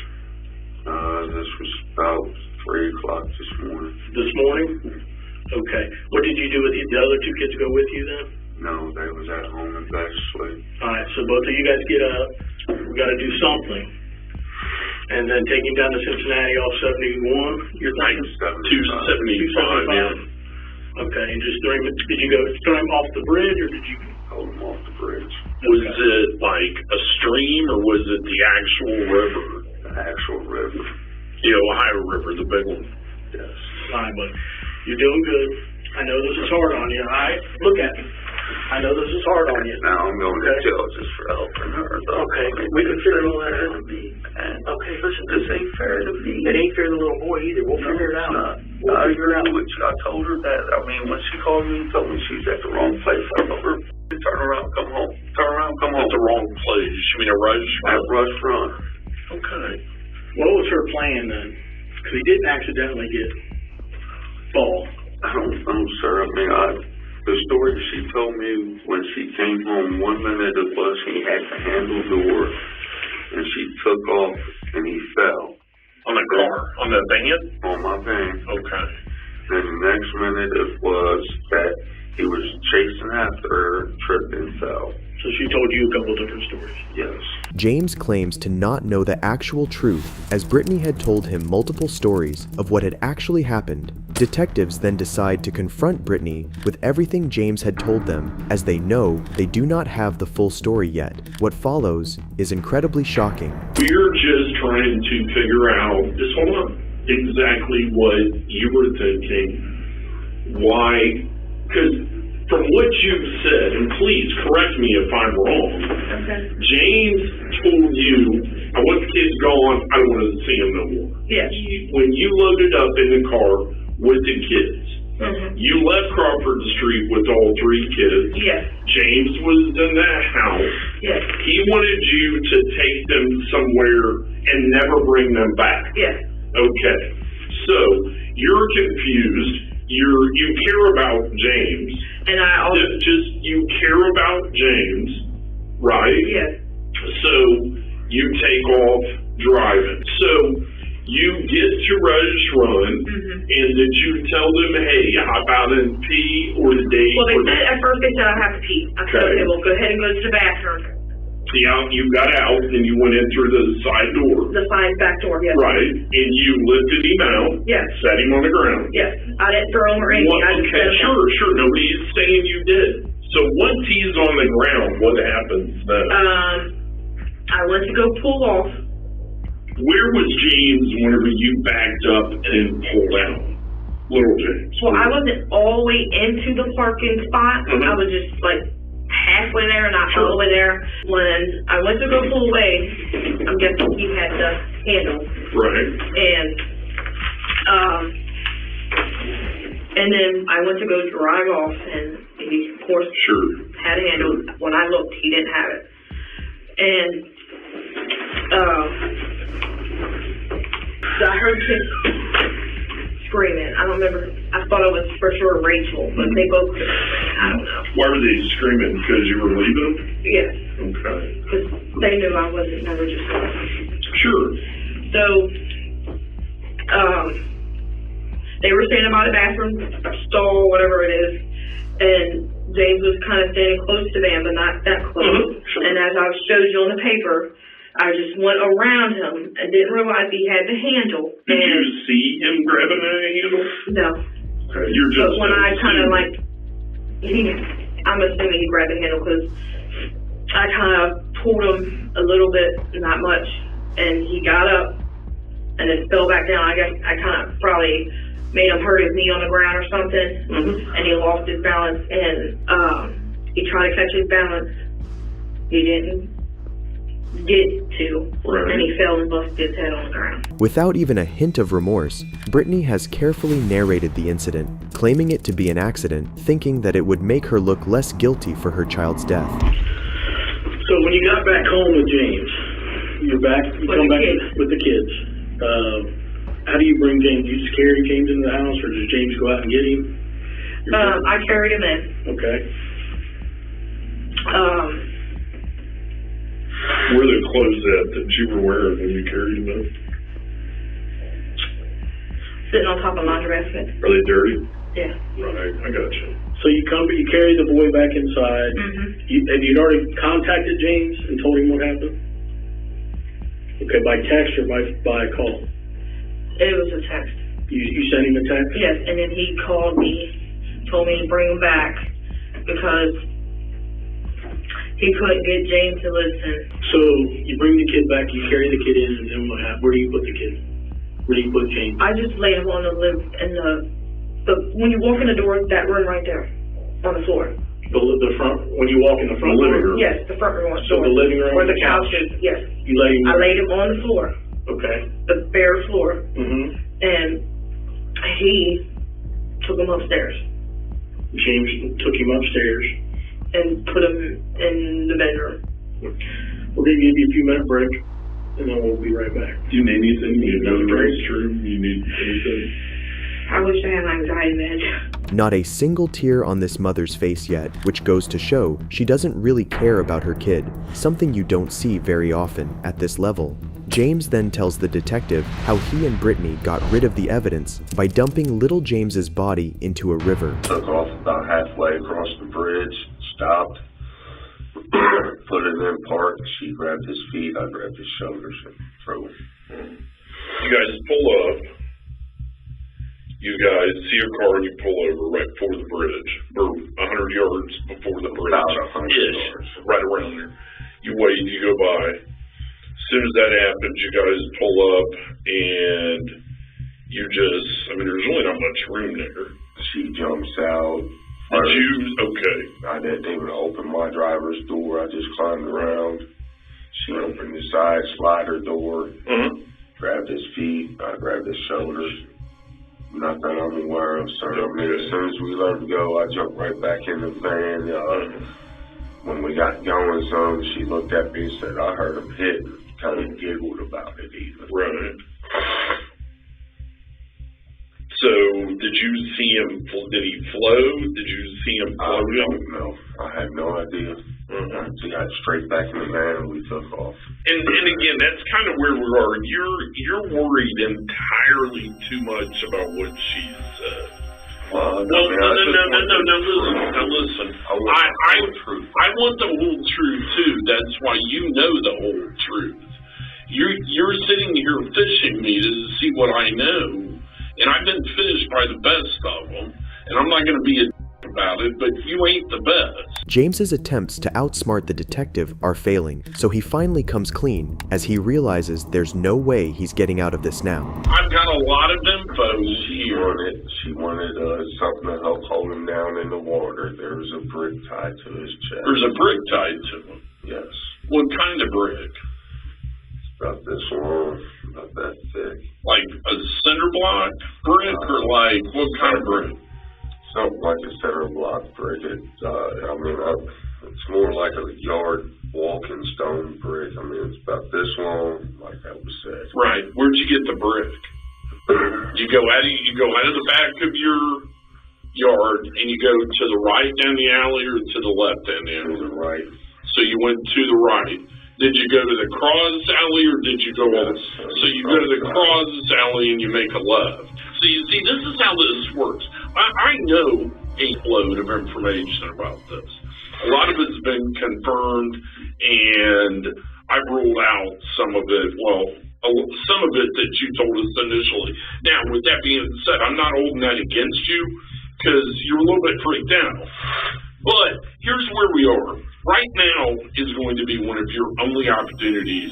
Speaker 20: This was about 3 o'clock this morning.
Speaker 21: This morning? Okay. What did you do with the other 2 kids go with you then?
Speaker 20: No, they was at home in bed asleep.
Speaker 21: Alright, so both of you guys get up. We got to do something. And then take him down to Cincinnati off 71. You're thinking 275, yeah. Okay, and just did you throw him off the bridge or did you
Speaker 20: hold him off the bridge?
Speaker 21: Was it like a stream or was it the actual river?
Speaker 20: The actual river.
Speaker 21: The Ohio River, the big one.
Speaker 20: Yes.
Speaker 21: Alright, but you're doing good. I know this is hard on you. Alright, look at me. I know this is hard on you.
Speaker 20: Now I'm going to jail just for helping her.
Speaker 21: Okay, we can figure all that out. Okay, listen, this ain't fair to me. It ain't fair to the little boy either. We'll figure it out.
Speaker 20: We'll figure it out. I told her that. I mean, when she called me and told me she was at the wrong place, I told her, turn around, come home. Turn around, come home.
Speaker 21: At the wrong place. You mean a Rush Run?
Speaker 20: At Rush Run.
Speaker 21: Okay. What was her plan then? Because he didn't accidentally fall.
Speaker 20: I don't know, sir. I mean, the story she told me when she came home, 1 minute it was he had the handle door and she took off and he fell.
Speaker 21: On the car? On the van?
Speaker 20: On my van.
Speaker 21: Okay.
Speaker 20: Then the next minute it was that he was chasing after her, tripped and fell.
Speaker 21: So she told you a couple different stories?
Speaker 20: Yes.
Speaker 1: James claims to not know the actual truth, as Brittany had told him multiple stories of what had actually happened, Detectives then decide to confront Brittany with everything James had told them, as they know they do not have the full story yet. What follows is incredibly shocking.
Speaker 19: We're just trying to figure out, just hold on, exactly what you were thinking. Why? Because from what you've said, and please correct me if I'm wrong, James told you, I want the kids gone, I don't want to see them no more.
Speaker 22: Yes.
Speaker 19: When you loaded up in the car with the kids, you left Crawford Street with all 3 kids.
Speaker 22: Yes.
Speaker 19: James was in that house.
Speaker 22: Yes.
Speaker 19: He wanted you to take them somewhere and never bring them back.
Speaker 22: Yes.
Speaker 19: Okay. So you're confused. You care about James.
Speaker 22: And I also
Speaker 19: you care about James, right?
Speaker 22: Yes.
Speaker 19: So you take off driving. So you get to Rush Run, and did you tell them, hey, hop out and pee, or did they?
Speaker 22: Well, at first they said I have to pee. I said, okay, well, go ahead and go to the bathroom.
Speaker 19: Yeah, you got out and you went in through the side door.
Speaker 22: The side back door, yes.
Speaker 19: Right, and you lifted him out.
Speaker 22: Yes.
Speaker 19: Set him on the ground.
Speaker 22: Yes. I didn't throw him or anything.
Speaker 19: Well,
Speaker 22: I just set him
Speaker 19: sure, sure. Nobody's saying you did. So once he's on the ground, what happens then?
Speaker 22: I went to go pull off.
Speaker 19: Where was James whenever you backed up and pulled out? Little James.
Speaker 22: Well, I wasn't all the way into the parking spot. I was just like halfway there, not all the way there. When I went to go pull away, I'm guessing he had the handle.
Speaker 19: Right.
Speaker 22: And then I went to go drive off, and he, of course, had a handle. When I looked, he didn't have it. And so I heard kids screaming. I don't remember. I thought it was for sure Rachel, but they both could have screamed. I don't know.
Speaker 19: Why were they screaming? Because you were leaving?
Speaker 22: Yes.
Speaker 19: Okay.
Speaker 22: Because they knew I wasn't never just going.
Speaker 19: Sure.
Speaker 22: So, they were standing by the bathroom stall, whatever it is, and James was kind of standing close to them, but not that close. And as I showed you on the paper, I just went around him and didn't realize he had the handle.
Speaker 19: Did you see him grabbing a handle?
Speaker 22: No.
Speaker 19: Okay, you're just.
Speaker 22: But when I kind of like, I'm assuming he grabbed the handle because I kind of pulled him a little bit, not much, and he got up and then fell back down. I guess I kind of probably made him hurt his knee on the ground or something, and he lost his balance, and he tried to catch his balance. He didn't get to, and he fell and busted his head on the ground.
Speaker 1: Without even a hint of remorse, Brittany has carefully narrated the incident, claiming it to be an accident, thinking that it would make her look less guilty for her child's death.
Speaker 21: So when you got back home with James, you come back with the kids. How do you bring James? You just carry James into the house, or does James go out and get him?
Speaker 22: I carried him in.
Speaker 19: Okay. Where are the clothes at that you were wearing when you carried them in?
Speaker 22: Sitting on top of my basket.
Speaker 19: Are they dirty?
Speaker 22: Yeah.
Speaker 19: Right, I got you.
Speaker 21: So you carry the boy back inside. Have you already contacted James and told him what happened? Okay, by text or by call?
Speaker 22: It was a text.
Speaker 21: You sent him a text?
Speaker 22: Yes, and then he called me, told me to bring him back because he couldn't get James to listen.
Speaker 21: So you bring the kid back, you carry the kid in, and then what happens? Where do you put the kid? Where do you put James?
Speaker 22: I just laid him on the when you walk in the door, that room right there, on the floor.
Speaker 21: The front, when you walk in the front living room?
Speaker 22: Yes, the front room.
Speaker 21: So the living room?
Speaker 22: Where the couch is, yes.
Speaker 21: You laid him?
Speaker 22: I laid him on the floor.
Speaker 21: Okay.
Speaker 22: The bare floor. And he took him upstairs.
Speaker 21: James took him upstairs
Speaker 22: and put him in the bedroom.
Speaker 21: We're going to give you a few minute break, and then we'll be right back.
Speaker 19: Do you need anything? You need another restroom? You need anything?
Speaker 22: I wish I had an anxiety med.
Speaker 1: Not a single tear on this mother's face yet, which goes to show she doesn't really care about her kid, something you don't see very often at this level. James then tells the detective how he and Brittany got rid of the evidence by dumping little James's body into a river.
Speaker 20: Took off about halfway across the bridge, stopped, put him in park. She grabbed his feet, I grabbed his shoulders and threw him.
Speaker 19: You guys pull up. You guys see a car and you pull over right before the bridge, or 100 yards before the bridge.
Speaker 20: About 100 yards.
Speaker 19: Right around there. You wait, you go by. As soon as that happens, you guys pull up and you just, I mean, there's really not much room there.
Speaker 20: She jumps out.
Speaker 19: Okay.
Speaker 20: I didn't even open my driver's door. I just climbed around. She opened the side slider door, grabbed his feet, I grabbed his shoulders. Nothing I'm aware of, sir. I mean, as soon as we let him go, I jumped right back in the van. When we got going some, she looked at me and said, I heard him hit, and kind of giggled about it even.
Speaker 19: Right. So, did you see him, did he float? Did you see him floating?
Speaker 20: I don't know. I had no idea. She got straight back in the van and we took off.
Speaker 19: And again, that's kind of where we are. You're worried entirely too much about what she said. No, listen. I want the whole truth too. That's why you know the whole truth. You're sitting here fishing me to see what I know. And I've been fished by the best of them, and I'm not going to be a about it, but you ain't the best.
Speaker 1: James's attempts to outsmart the detective are failing, so he finally comes clean as he realizes there's no way he's getting out of this now.
Speaker 19: I've got a lot of info here.
Speaker 20: She wanted something to help hold him down in the water. There was a brick tied to his chest.
Speaker 19: There's a brick tied to him?
Speaker 20: Yes.
Speaker 19: What kind of brick?
Speaker 20: About this long, about that thick.
Speaker 19: Like a cinder block brick, or like what kind of brick?
Speaker 20: Something like a cinder block brick. It's more like a yard walking stone brick. I mean, it's about this long, like I was saying.
Speaker 19: Right. Where'd you get the brick? You go out of the back of your yard and you go to the right down the alley or to the left down the alley?
Speaker 20: To the right.
Speaker 19: So you went to the right. Did you go to the cross alley or did you go on? So you go to the cross alley and you make a left. So you see, this is how this works. I know a load of information about this. A lot of it's been confirmed, and I've ruled out some of it. Well, some of it that you told us initially. Now, with that being said, I'm not holding that against you because you're a little bit freaked out. But here's where we are. Right now is going to be one of your only opportunities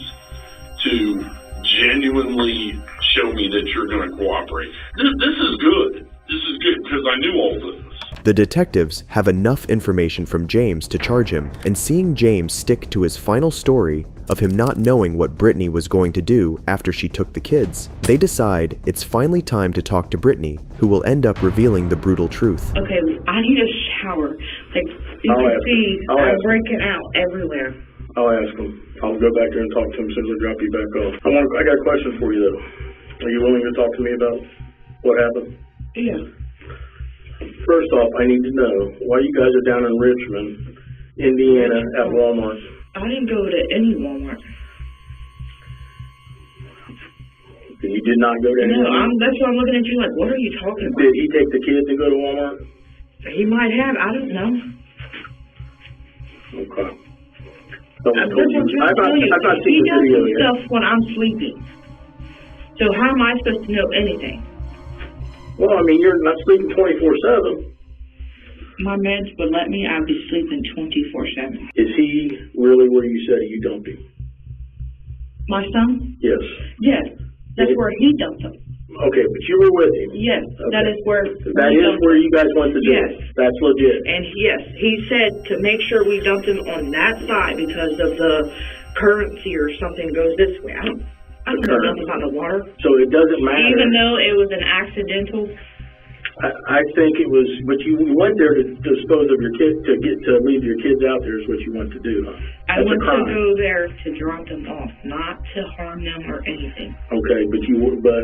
Speaker 19: to genuinely show me that you're going to cooperate. This is good. This is good because I knew all this.
Speaker 1: The detectives have enough information from James to charge him, and seeing James stick to his final story of him not knowing what Brittany was going to do after she took the kids, they decide it's finally time to talk to Brittany, who will end up revealing the brutal truth.
Speaker 6: Okay, I need a shower. Like, you can see I'm breaking out everywhere.
Speaker 21: I'll ask him. I'll go back there and talk to him as soon as I drop you back off. I got a question for you, though. Are you willing to talk to me about what happened?
Speaker 6: Yeah.
Speaker 21: First off, I need to know why you guys are down in Richmond, Indiana, at Walmart.
Speaker 6: I didn't go to any Walmart.
Speaker 21: You did not go to any Walmart?
Speaker 6: No, that's why I'm looking at you like, what are you talking about?
Speaker 21: Did he take the kids to go to Walmart?
Speaker 6: He might have. I don't know.
Speaker 21: Okay.
Speaker 6: I've not
Speaker 21: seen the video yet.
Speaker 6: He does stuff when I'm sleeping. So how am I supposed to know anything?
Speaker 21: Well, I mean, you're not sleeping 24/7.
Speaker 6: My meds would let me. I'd be sleeping 24/7.
Speaker 21: Is he really where you said you dumped him?
Speaker 6: My son?
Speaker 21: Yes.
Speaker 6: Yes. That's where he dumped him.
Speaker 21: Okay, but you were with him.
Speaker 6: Yes, okay. That is where
Speaker 21: you guys went to do.
Speaker 6: Yes.
Speaker 21: That's legit.
Speaker 6: And yes, he said to make sure we dumped him on that side because of the currency or something goes this way. I don't know nothing about the water.
Speaker 21: So it doesn't matter.
Speaker 6: Even though it was an accidental.
Speaker 21: I think it was, but you went there to dispose of your kids, to leave your kids out there is what you want to do, huh?
Speaker 6: I went to go there to drop them off, not to harm them or anything.
Speaker 21: Okay, but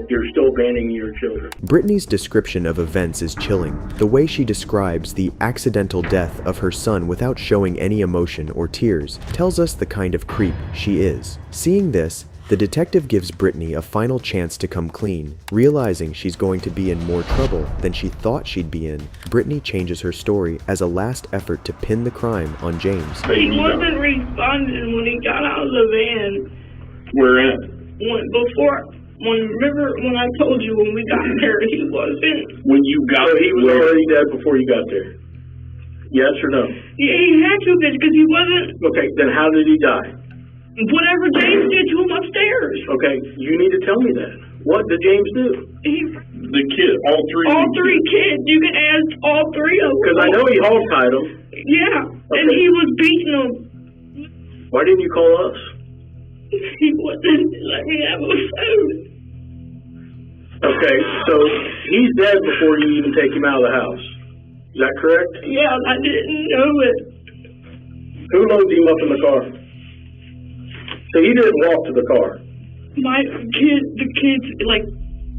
Speaker 21: you're still abandoning your children.
Speaker 1: Brittany's description of events is chilling. The way she describes the accidental death of her son without showing any emotion or tears tells us the kind of creep she is. Seeing this, the detective gives Brittany a final chance to come clean. Realizing she's going to be in more trouble than she thought she'd be in, Brittany changes her story as a last effort to pin the crime on James.
Speaker 6: He wasn't responding when he got out of the van.
Speaker 21: Where at?
Speaker 6: Remember when I told you when we got there he wasn't?
Speaker 21: When you got there, he was already dead before you got there. Yes or no?
Speaker 6: Yeah, he had to because he wasn't.
Speaker 21: Okay, then how did he die?
Speaker 6: Whatever James did to him upstairs.
Speaker 21: Okay, you need to tell me that. What did James do? The kid, all three
Speaker 6: kids. You can ask all three of them.
Speaker 21: Because I know he hog-tied them.
Speaker 6: Yeah, and he was beating them.
Speaker 21: Why didn't you call us?
Speaker 6: He wouldn't let me have a phone.
Speaker 21: Okay, so he's dead before you even take him out of the house. Is that correct?
Speaker 6: Yeah, I didn't know it.
Speaker 21: Who loaded him up in the car? So he didn't walk to the car.
Speaker 6: The kids, like,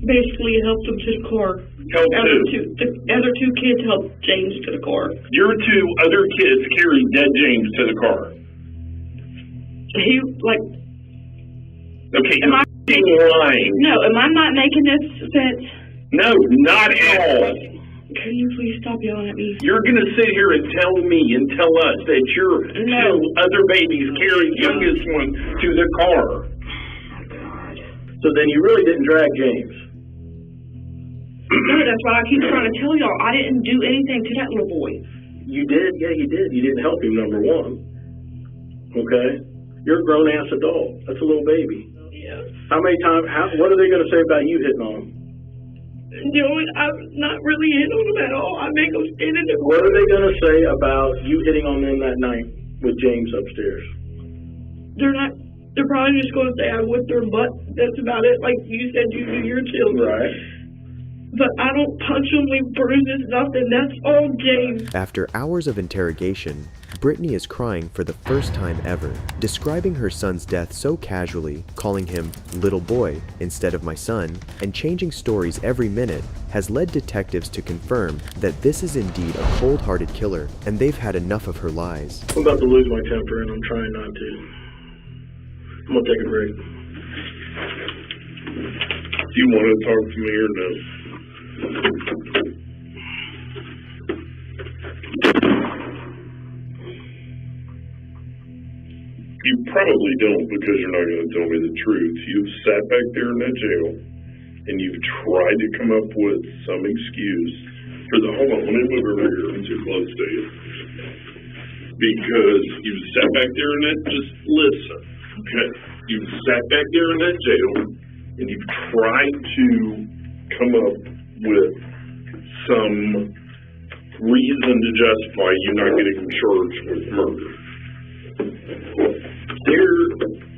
Speaker 6: basically helped him to the car.
Speaker 19: Helped who?
Speaker 6: The other two kids helped James to the car.
Speaker 19: Your two other kids carried dead James to the car.
Speaker 6: He, like...
Speaker 19: Okay, you're lying.
Speaker 6: No, am I not making this sense?
Speaker 19: No, not at all.
Speaker 6: Can you please stop yelling at me?
Speaker 19: You're going to sit here and tell me and tell us that your two other babies carried youngest one to the car.
Speaker 21: So then you really didn't drag James.
Speaker 6: No, that's why I keep trying to tell y'all. I didn't do anything to that little boy.
Speaker 21: You did? Yeah, you did. You didn't help him, number one. Okay? You're a grown-ass adult. That's a little baby.
Speaker 6: Yeah.
Speaker 21: How many times, what are they going to say about you hitting on him?
Speaker 6: I'm not really hitting on them at all. I make them stand in the
Speaker 21: What are they going to say about you hitting on them that night with James upstairs?
Speaker 6: They're probably just going to say I whipped their butt. That's about it. Like you said, you do your children.
Speaker 21: Right.
Speaker 6: But I don't punch them, leave bruises, nothing. That's all James.
Speaker 1: After hours of interrogation, Brittany is crying for the first time ever, describing her son's death so casually, calling him little boy instead of my son, and changing stories every minute has led detectives to confirm that this is indeed a cold-hearted killer, and they've had enough of her lies.
Speaker 21: I'm about to lose my temper, and I'm trying not to. I'm going to take a break.
Speaker 19: Do you want to talk to me or no? You probably don't because you're not going to tell me the truth. You've sat back there in that jail and you've tried to come up with some excuse for the, hold on, let me move over here. I'm too close to you. Because you've sat back there in that, just listen, okay? You've sat back there in that jail and you've tried to come up with some reason to justify you not getting charged with murder.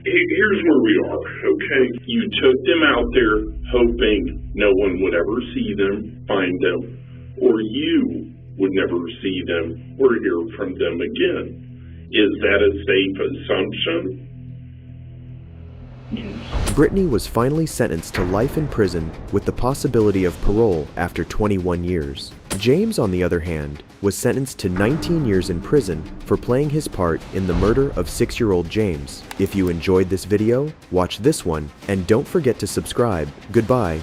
Speaker 19: Here's where we are, okay? You took them out there hoping no one would ever see them, find them, or you would never see them or hear from them again. Is that a safe assumption?
Speaker 1: Brittany was finally sentenced to life in prison with the possibility of parole after 21 years. James, on the other hand, was sentenced to 19 years in prison for playing his part in the murder of 6-year-old James. If you enjoyed this video, watch this one, and don't forget to subscribe. Goodbye.